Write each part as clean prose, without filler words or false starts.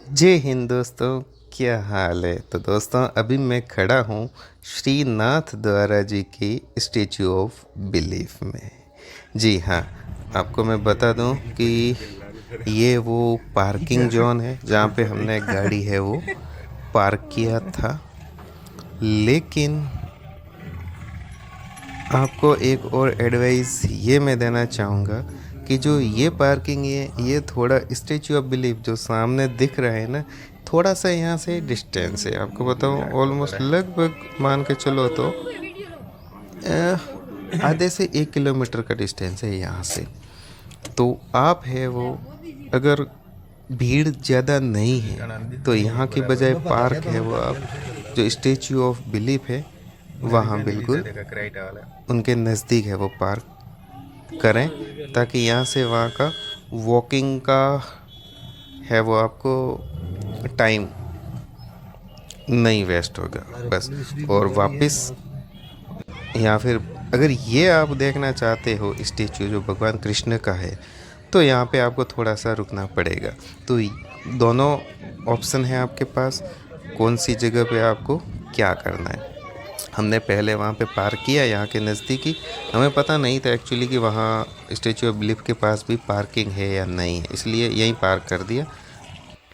जय हिंद दोस्तों। क्या हाल है? तो दोस्तों अभी मैं खड़ा हूँ श्री नाथ द्वारा जी की स्टैचू ऑफ बिलीफ में। जी हाँ, आपको मैं बता दूँ कि ये वो पार्किंग जोन है जहाँ पे हमने गाड़ी है वो पार्क किया था। लेकिन आपको एक और एडवाइस ये मैं देना चाहूँगा कि जो ये पार्किंग है ये थोड़ा स्टैचू ऑफ बिलीफ जो सामने दिख रहा है ना, थोड़ा सा यहाँ से डिस्टेंस है। आपको बताऊँ ऑलमोस्ट लगभग मान के चलो तो आधे से 1 किलोमीटर का डिस्टेंस है यहाँ से। तो आप है वो अगर भीड़ ज़्यादा नहीं है तो यहाँ की बजाय पार्क है वो आप जो स्टैचू ऑफ बिलीफ है वहाँ बिल्कुल उनके नज़दीक है वो पार्क करें, ताकि यहाँ से वहाँ का वॉकिंग का है वो आपको टाइम नहीं वेस्ट होगा बस। और वापस या फिर अगर ये आप देखना चाहते हो स्टेचू जो भगवान कृष्ण का है तो यहाँ पे आपको थोड़ा सा रुकना पड़ेगा। तो दोनों ऑप्शन है आपके पास, कौन सी जगह पे आपको क्या करना है। हमने पहले वहाँ पे पार्क किया यहाँ के नज़दीकी। हमें पता नहीं था एक्चुअली कि वहाँ स्टैचू ऑफ बिलीफ के पास भी पार्किंग है या नहीं है, इसलिए यहीं पार्क कर दिया।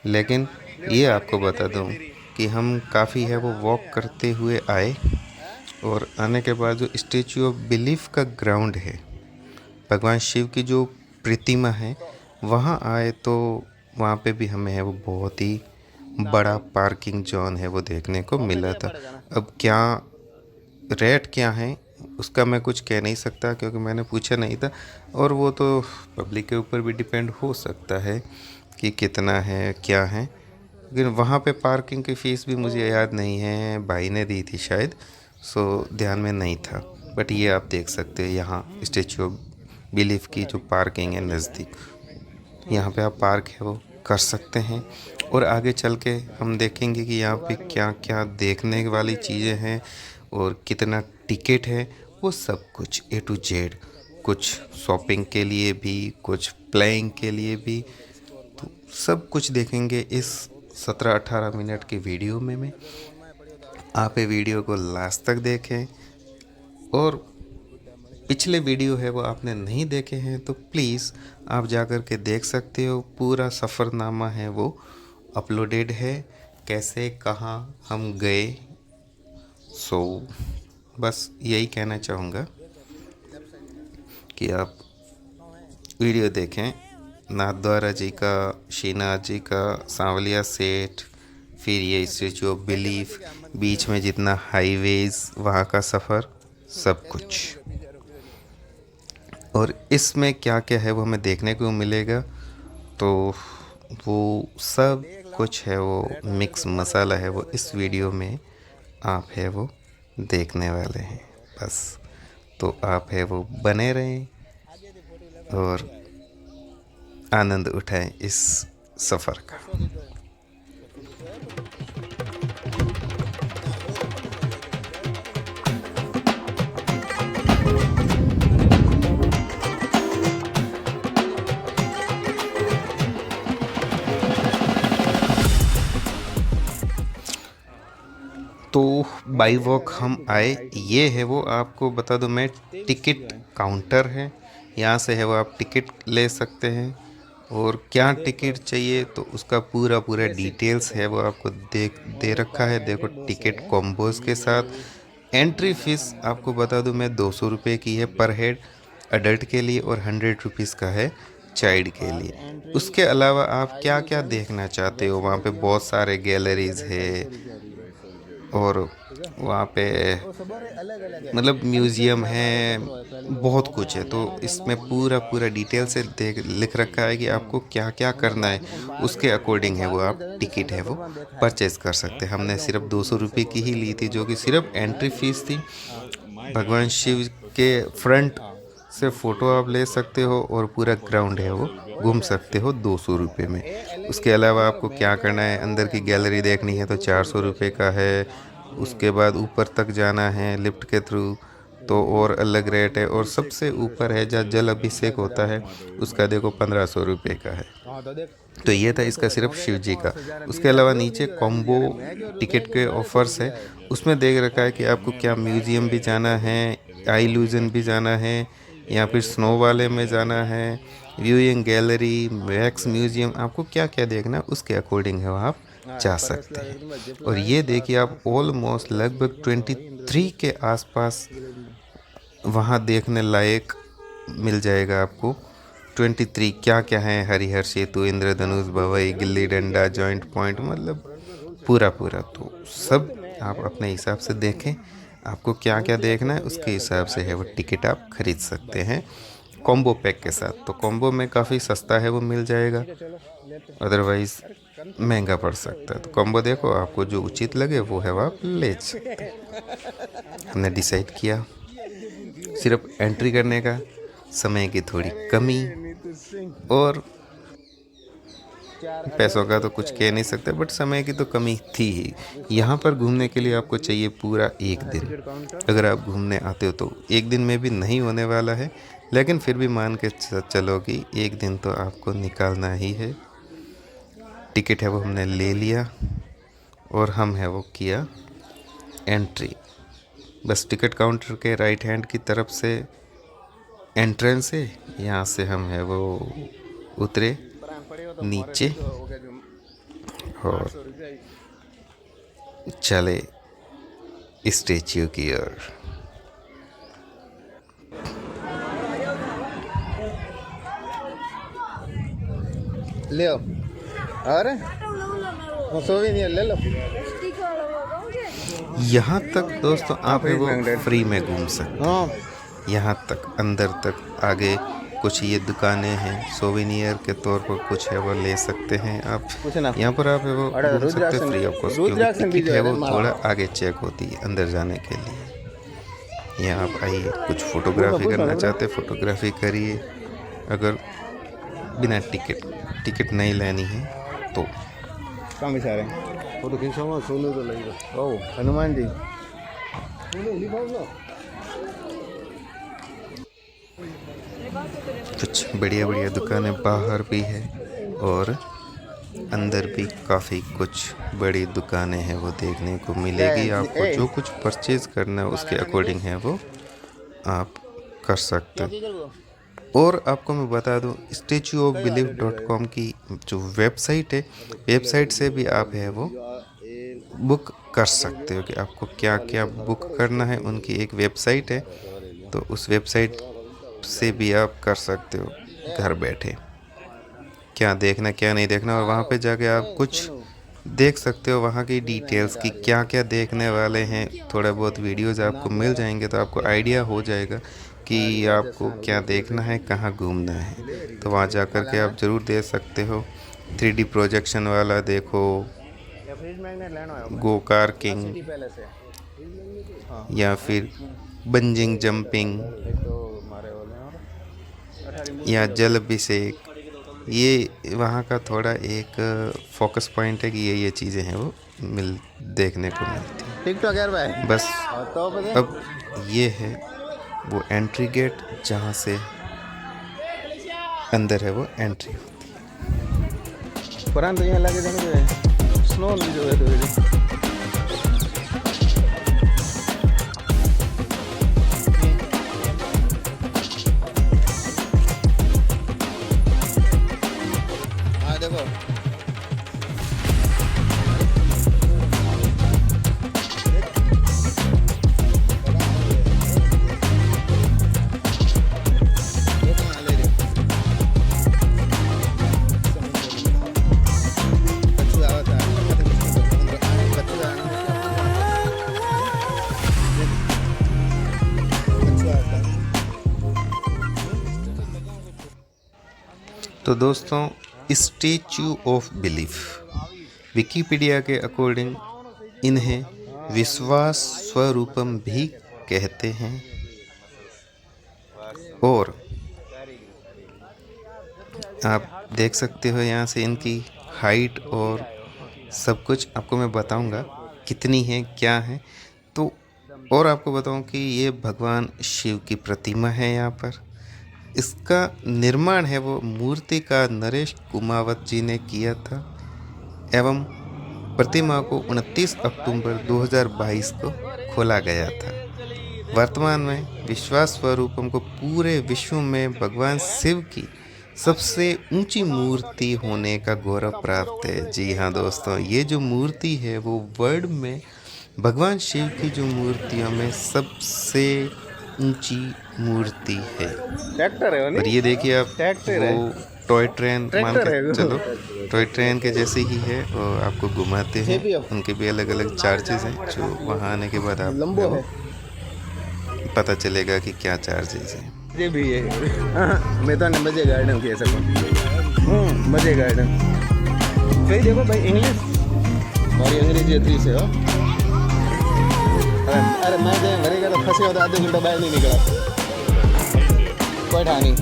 लेकिन ये आपको बता दूँ कि हम काफ़ी है वो वॉक करते हुए आए और आने के बाद जो स्टैचू ऑफ बिलीफ का ग्राउंड है, भगवान शिव की जो प्रतिमा है, वहाँ आए तो वहाँ पे भी हमें है वो बहुत ही बड़ा पार्किंग जोन है वो देखने को मिला था। अब क्या रेट क्या है उसका मैं कुछ कह नहीं सकता क्योंकि मैंने पूछा नहीं था, और वो तो पब्लिक के ऊपर भी डिपेंड हो सकता है कि कितना है क्या है। लेकिन वहाँ पे पार्किंग की फ़ीस भी मुझे याद नहीं है, भाई ने दी थी शायद, सो ध्यान में नहीं था। बट ये आप देख सकते हैं यहाँ स्टैचू ऑफ बिलीफ की जो पार्किंग है नज़दीक, यहाँ पे आप पार्क है वो कर सकते हैं। और आगे चल के हम देखेंगे कि यहाँ पे क्या क्या देखने वाली चीज़ें हैं और कितना टिकट है, वो सब कुछ ए टू जेड, कुछ शॉपिंग के लिए भी कुछ प्लेइंग के लिए भी, तो सब कुछ देखेंगे इस 17-18 मिनट की वीडियो में। आप ये वीडियो को लास्ट तक देखें, और पिछले वीडियो है वो आपने नहीं देखे हैं तो प्लीज़ आप जा कर के देख सकते हो। पूरा सफ़रनामा है वो अपलोडेड है, कैसे कहाँ हम गए। सो बस यही कहना चाहूँगा कि आप वीडियो देखें। नाथद्वारा जी का, श्रीनाथ जी का, सांवलिया सेठ, फिर ये स्टेचू ऑफ बिलीफ, बीच में जितना हाईवेज़ वहाँ का सफ़र, सब कुछ। और इसमें क्या क्या है वो हमें देखने को मिलेगा, तो वो सब कुछ है वो मिक्स मसाला है वो इस वीडियो में आप है वो देखने वाले हैं बस। तो आप है वो बने रहें और आनंद उठाएं इस सफ़र का। तो बाई वॉक हम आए, ये है वो आपको बता दूं मैं, टिकट काउंटर है। यहाँ से है वो आप टिकट ले सकते हैं, और क्या टिकट चाहिए तो उसका पूरा पूरा डिटेल्स है वो आपको दे रखा है। देखो टिकट कॉम्बोज के साथ एंट्री फीस आपको बता दूं मैं 200 रुपये की है पर हेड अडल्ट के लिए, और 100 रुपीज़ का है चाइल्ड के लिए। उसके अलावा आप क्या क्या देखना चाहते हो, वहाँ पे बहुत सारे गैलरीज है और वहाँ पे मतलब म्यूज़ियम है, बहुत कुछ है। तो इसमें पूरा पूरा डिटेल से देख लिख रखा है कि आपको क्या क्या करना है, उसके अकॉर्डिंग है वो आप टिकट है वो परचेज़ कर सकते हैं। हमने सिर्फ 200 रुपये की ही ली थी, जो कि सिर्फ एंट्री फीस थी। भगवान शिव के फ्रंट से फ़ोटो आप ले सकते हो और पूरा ग्राउंड है वो घूम सकते हो 200 रुपये में। उसके अलावा आपको क्या करना है, अंदर की गैलरी देखनी है तो 400 रुपये का है। उसके बाद ऊपर तक जाना है लिफ्ट के थ्रू तो और अलग रेट है। और सबसे ऊपर है जहाँ जल अभिषेक होता है, उसका देखो 1500 रुपये का है। तो ये था इसका सिर्फ शिव जी का। उसके अलावा नीचे कॉम्बो टिकट के ऑफर्स है, उसमें देख रखा है कि आपको क्या म्यूज़ियम भी जाना है, आई इल्यूजन भी जाना है, या फिर स्नो वाले में जाना है, व्यूइंग गैलरी, वैक्स म्यूज़ियम, आपको क्या क्या देखना है उसके अकॉर्डिंग है वो आप जा सकते हैं। और ये देखिए आप ऑलमोस्ट लगभग 23 के आसपास वहाँ देखने लायक मिल जाएगा आपको। 23 क्या क्या है, हरिहर सेतु, इंद्रधनुष, भवई, गिल्ली डंडा, जॉइंट पॉइंट, मतलब पूरा पूरा। तो सब आप अपने हिसाब से देखें, आपको क्या क्या देखना है उसके हिसाब से है वो टिकट आप खरीद सकते हैं कॉम्बो पैक के साथ। तो कॉम्बो में काफ़ी सस्ता है वो मिल जाएगा, अदरवाइज़ महंगा पड़ सकता है। तो कॉम्बो देखो, आपको जो उचित लगे वो है वो आप ले सकते हैं। हमने डिसाइड किया सिर्फ एंट्री करने का, समय की थोड़ी कमी, और पैसों का तो कुछ कह नहीं सकते, बट समय की तो कमी थी ही। यहाँ पर घूमने के लिए आपको चाहिए पूरा एक दिन। अगर आप घूमने आते हो तो एक दिन में भी नहीं होने वाला है, लेकिन फिर भी मान के चलो कि एक दिन तो आपको निकालना ही है। टिकट है वो हमने ले लिया और हम है वो किया एंट्री। बस टिकट काउंटर के राइट हैंड की तरफ से एंट्रेंस है, यहाँ से हम है वो उतरे नीचे और चले स्टेच्यू की ओर। ले आओ, अरे सोवेनियर ले लो। यहाँ तक दोस्तों आप है वो फ्री में घूम सकते हैं। हाँ, यहाँ तक अंदर तक आगे कुछ ये दुकानें हैं, सोवेनियर के तौर पर कुछ है वो ले सकते हैं आप। यहाँ पर आप है वो घूम सकते हैं फ्री ऑफ कॉस्ट, क्योंकि टिकट है वो थोड़ा आगे चेक होती है अंदर जाने के लिए। यहाँ आप आइए, कुछ फ़ोटोग्राफी करना चाहते फोटोग्राफी करिए। अगर बिना टिकट नहीं लेनी है तो कहाँ बेचारे फोटो खींचाऊंगा, सोलो तो लगेगा। ओ हनुमान जी, कुछ बढ़िया बढ़िया दुकानें बाहर भी है और अंदर भी काफ़ी कुछ बड़ी दुकानें हैं वो देखने को मिलेगी। आपको जो कुछ परचेज़ करना है उसके अकॉर्डिंग है वो आप कर सकते हो। और आपको मैं बता दूं, statueofbelief.com की जो वेबसाइट है, वेबसाइट से भी आप है वो बुक कर सकते हो कि आपको क्या क्या बुक करना है। उनकी एक वेबसाइट है, तो उस वेबसाइट से भी आप कर सकते हो घर बैठे क्या देखना क्या नहीं देखना। और वहाँ पे जाके आप कुछ देख सकते हो वहाँ की डिटेल्स की क्या क्या देखने वाले हैं। थोड़ा बहुत वीडियोज़ आपको मिल जाएंगे तो आपको आइडिया हो जाएगा कि आपको क्या देखना है, कहाँ घूमना है। तो वहाँ जा कर के आप ज़रूर देख सकते हो। 3D प्रोजेक्शन वाला देखो, गो कार्किंग, या फिर बंजिंग जंपिंग, या जल अभिषेक। ये वहाँ का थोड़ा एक फोकस पॉइंट है कि ये चीज़ें हैं वो देखने को मिलती हैं। टिकटॉक यार भाई बस अब ये है वो एंट्री गेट जहाँ से अंदर है वो एंट्री होती है। पुरान तो यहाँ लगे देंगे स्नो जो है तो तो दोस्तों, स्टैच्यू ऑफ बिलीफ विकिपीडिया के अकॉर्डिंग इन्हें विश्वास स्वरूपम भी कहते हैं। और आप देख सकते हो यहाँ से इनकी हाइट और सब कुछ आपको मैं बताऊंगा कितनी है क्या है। तो और आपको बताऊं कि ये भगवान शिव की प्रतिमा है यहाँ पर। इसका निर्माण है वो मूर्तिकार नरेश कुमावत जी ने किया था एवं प्रतिमा को 29 अक्टूबर 2022 को खोला गया था। वर्तमान में विश्वास स्वरूपम को पूरे विश्व में भगवान शिव की सबसे ऊंची मूर्ति होने का गौरव प्राप्त है। जी हाँ दोस्तों, ये जो मूर्ति है वो वर्ल्ड में भगवान शिव की जो मूर्तियों में सबसे ऊंची मूर्ति है। ट्रैक्टर है और ये देखिए आप, वो टॉय ट्रेन मान के चलो, टॉय ट्रेन के जैसे ही है और आपको घुमाते हैं। उनके भी अलग अलग चार्जेस हैं जो वहाँ आने के बाद आप पता चलेगा कि क्या चार्जेस हैं। ये भी है। मैं तो मजे गार्डन कह सकूँ। मजे गार्डन कहीं देखो भाई, इंग्लिश और अंग्रेजी अथी से हो। अरे मैं भरेगा तो फंसे हो तो आधे घंटा बाहर नहीं निकला, कोई ठा नहीं।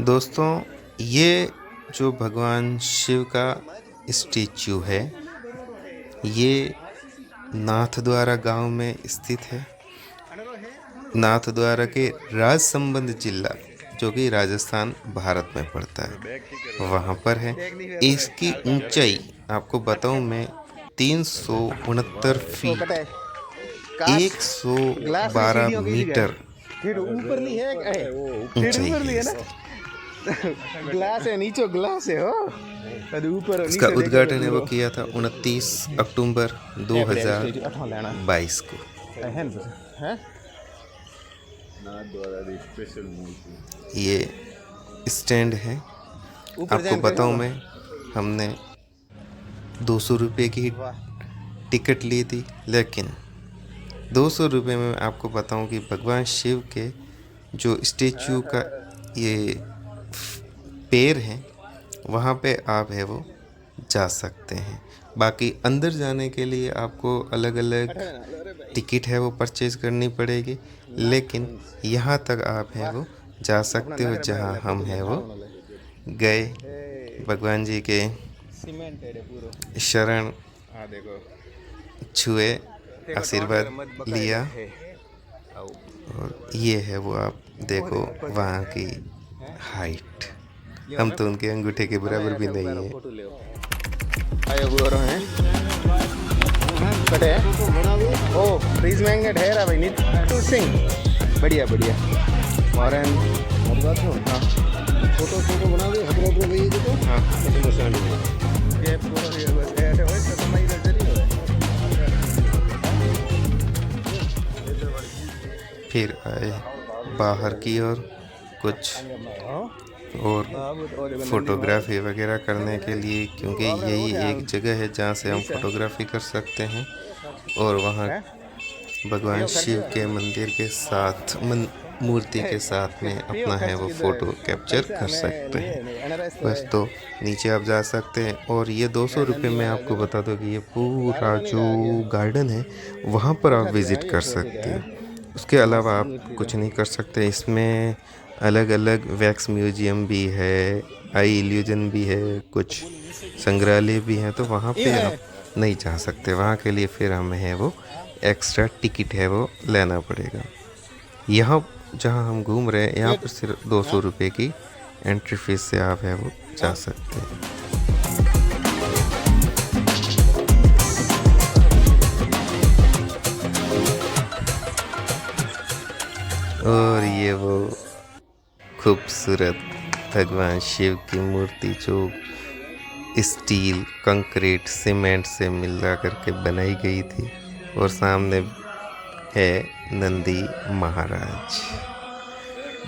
दोस्तों, ये जो भगवान शिव का स्टैचू है ये नाथद्वारा गांव में स्थित है। नाथद्वारा के राजसंबंध जिला जो कि राजस्थान भारत में पड़ता है, वहाँ पर है। इसकी ऊंचाई आपको बताऊं मैं 369 फीट 112 मीटर ऊपर नहीं है, ऊंचाई है। ग्लास है, नीचे ग्लास है हो। ऊपर इसका उद्घाटन है वो किया था 29 अक्टूबर 2022 को। ये स्टैंड है। आपको बताऊं मैं, हमने 200 रुपये की टिकट ली थी, लेकिन 200 रुपये में आपको बताऊं कि भगवान शिव के जो स्टैचू का ये पैर हैं वहाँ पे आप है वो जा सकते हैं। बाकी अंदर जाने के लिए आपको अलग अलग टिकट है वो परचेज करनी पड़ेगी, लेकिन यहाँ तक आप है वो जा सकते हो जहाँ हम है वो गए, भगवान जी के शरण छुए, आशीर्वाद लिया। और ये है वो, आप देखो वहाँ की हाइट, हम तो उनके अंगूठे के बराबर भी नहीं है। ओ प्लीज महंगे ठहरा भाई, नीतू सिंह बढ़िया बढ़िया। और हाँ फोटो बना दे, हाँ फिर आए बाहर की ओर कुछ और फोटोग्राफी वगैरह करने के लिए, क्योंकि यही एक जगह है जहाँ से हम फोटोग्राफी कर सकते हैं और वहाँ भगवान शिव के मंदिर के साथ मूर्ति के साथ में अपना है वो फ़ोटो कैप्चर कर सकते हैं। बस तो नीचे आप जा सकते हैं। और ये 200 रुपये में आपको बता दो कि ये पूरा जो गार्डन है वहाँ पर आप विज़िट कर सकते हैं। उसके अलावा आप कुछ नहीं कर सकते। इसमें अलग अलग वैक्स म्यूजियम भी है, आई इल्यूजन भी है, कुछ संग्रहालय भी हैं, तो वहाँ पे आप नहीं जा सकते। वहाँ के लिए फिर हमें है वो एक्स्ट्रा टिकट है वो लेना पड़ेगा। यहाँ जहाँ हम घूम रहे हैं यहाँ पर सिर्फ 200 रुपये की एंट्री फीस से आप है वो जा सकते हैं। और ये वो खूबसूरत भगवान शिव की मूर्ति जो स्टील, कंक्रीट, सीमेंट से मिला करके बनाई गई थी, और सामने है नंदी महाराज।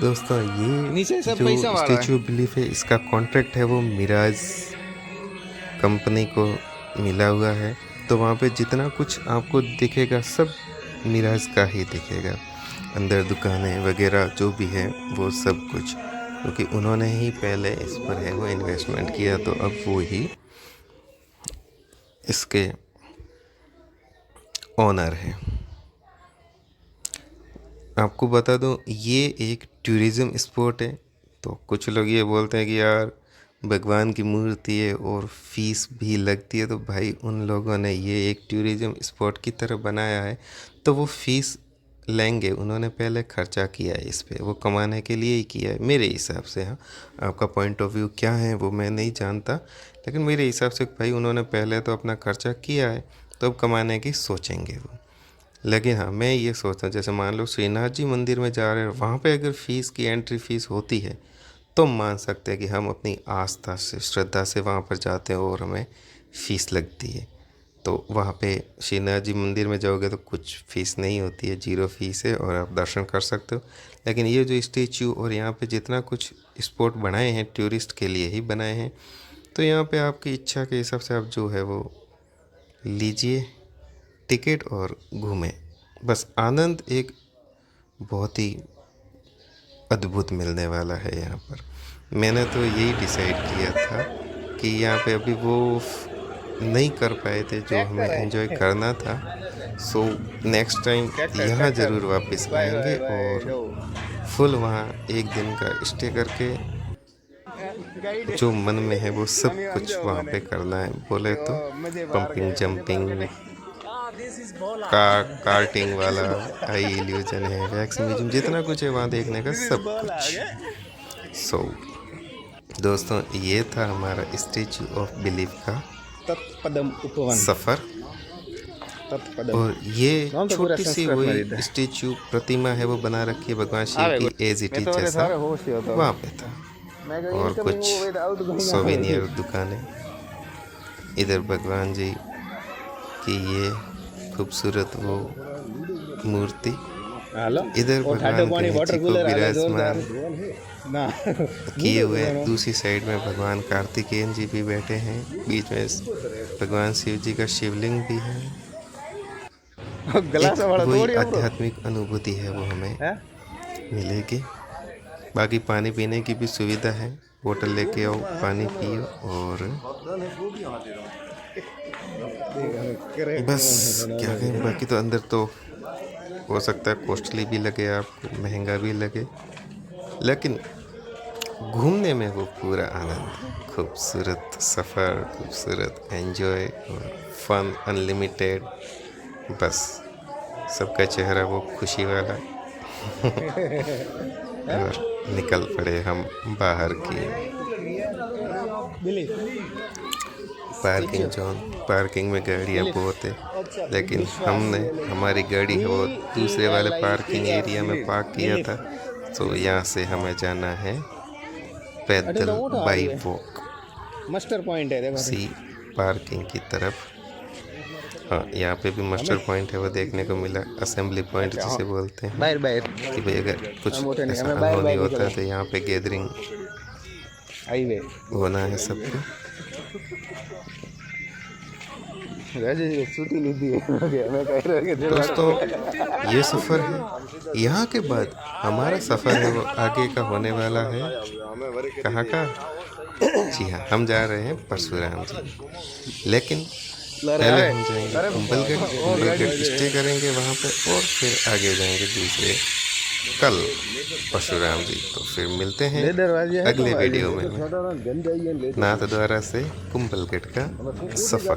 दोस्तों, ये जो स्टैचू ऑफ बिलीफ है इसका कॉन्ट्रैक्ट है वो मिराज कंपनी को मिला हुआ है। तो वहाँ पे जितना कुछ आपको दिखेगा सब मिराज का ही दिखेगा। अंदर दुकानें वगैरह जो भी है वो सब कुछ, क्योंकि उन्होंने ही पहले इस पर है वो इन्वेस्टमेंट किया, तो अब वो ही इसके ओनर हैं। आपको बता दूं ये एक टूरिज़्म स्पॉट है। तो कुछ लोग ये बोलते हैं कि यार भगवान की मूर्ति है और फीस भी लगती है, तो भाई उन लोगों ने ये एक टूरिज़्म स्पॉट की तरह बनाया है तो वो फीस लेंगे। उन्होंने पहले खर्चा किया है इस पे, वो कमाने के लिए ही किया है मेरे हिसाब से। हाँ, आपका पॉइंट ऑफ व्यू क्या है वो मैं नहीं जानता, लेकिन मेरे हिसाब से भाई उन्होंने पहले तो अपना खर्चा किया है तो अब कमाने की सोचेंगे वो। लेकिन हाँ, मैं ये सोचता हूँ जैसे मान लो श्रीनाथ जी मंदिर में जा रहे हैं, वहाँ पे अगर फ़ीस की एंट्री फ़ीस होती है तो मान सकते हैं कि हम अपनी आस्था से श्रद्धा से वहाँ पर जाते हैं और हमें फ़ीस लगती है। तो वहाँ पे श्रीनाथ जी मंदिर में जाओगे तो कुछ फ़ीस नहीं होती है, ज़ीरो फ़ीस है और आप दर्शन कर सकते हो। लेकिन ये जो स्टेचू और यहाँ पे जितना कुछ स्पॉट बनाए हैं टूरिस्ट के लिए ही बनाए हैं, तो यहाँ पे आपकी इच्छा के हिसाब से आप जो है वो लीजिए टिकट और घूमें। बस आनंद एक बहुत ही अद्भुत मिलने वाला है यहाँ पर। मैंने तो यही डिसाइड किया था कि यहाँ पे अभी वो नहीं कर पाए थे जो हमें एंजॉय करना था। सो नेक्स्ट टाइम यहाँ ज़रूर वापस आएंगे और फुल वहाँ एक दिन का स्टे करके जो मन में है वो सब कुछ वहाँ पे करना है। बोले तो पंपिंग जंपिंग कार्टिंग वाला, आई इल्यूजन है, वैक्स म्यूजियम, जितना कुछ है वहाँ देखने का सब कुछ। सो दोस्तों ये था हमारा स्टैचू ऑफ बिलीफ का तत्पदम उपवन सफ़र। और ये छोटी सी वही स्टैचू प्रतिमा है वो बना रखी है भगवान शिव की एज इट इज जैसा वहाँ पे था। और कुछ सोवेनियर दुकानें, इधर भगवान जी की ये खूबसूरत वो मूर्ति, इधर भगवान गणेश जी को विराजमान किए हुए। दूसरी साइड में भगवान कार्तिकेयन जी भी बैठे हैं, बीच में भगवान शिव जी का शिवलिंग भी है। एक वही आध्यात्मिक अनुभूति है वो हमें मिलेगी। बाकी पानी पीने की भी सुविधा है, बोतल लेके आओ, पानी पियो और बस क्या कहें। बाकी तो अंदर तो हो सकता है कॉस्टली भी लगे आपको, महंगा भी लगे, लेकिन घूमने में वो पूरा आनंद, खूबसूरत सफ़र, खूबसूरत एंजॉय और फन अनलिमिटेड। बस सबका चेहरा वो खुशी वाला और निकल पड़े हम बाहर की पार्किंग जोन। पार्किंग में गाड़ियाँ बहुत है, लेकिन हमने हमारी गाड़ी है वो दूसरे वाले पार्किंग एरिया में पार्क किया था। तो यहाँ से हमें जाना है पैदल बाई वॉक मास्टर पॉइंट है, देखो उसी पार्किंग की तरफ। हाँ, यहाँ पे भी मास्टर पॉइंट है वो देखने को मिला, असेंबली पॉइंट जिसे बोलते हैं बाहर कि भाई अगर कुछ ऐसा अनहोनी होता है तो यहाँ पे गैदरिंग हाईवे होना है सबको। दोस्तों ये सफ़र है, यहाँ के बाद हमारा सफ़र है वो आगे का होने वाला है। कहाँ का? जी हाँ, हम जा रहे हैं परशुराम जी, लेकिन पहले हम जाएंगे कुंभलगढ़ स्टे करेंगे वहाँ पे और फिर आगे जाएंगे दूसरे कल परशुराम जी। तो फिर मिलते हैं अगले वीडियो में नाथद्वारा से कुंभलगढ़ का सफ़र।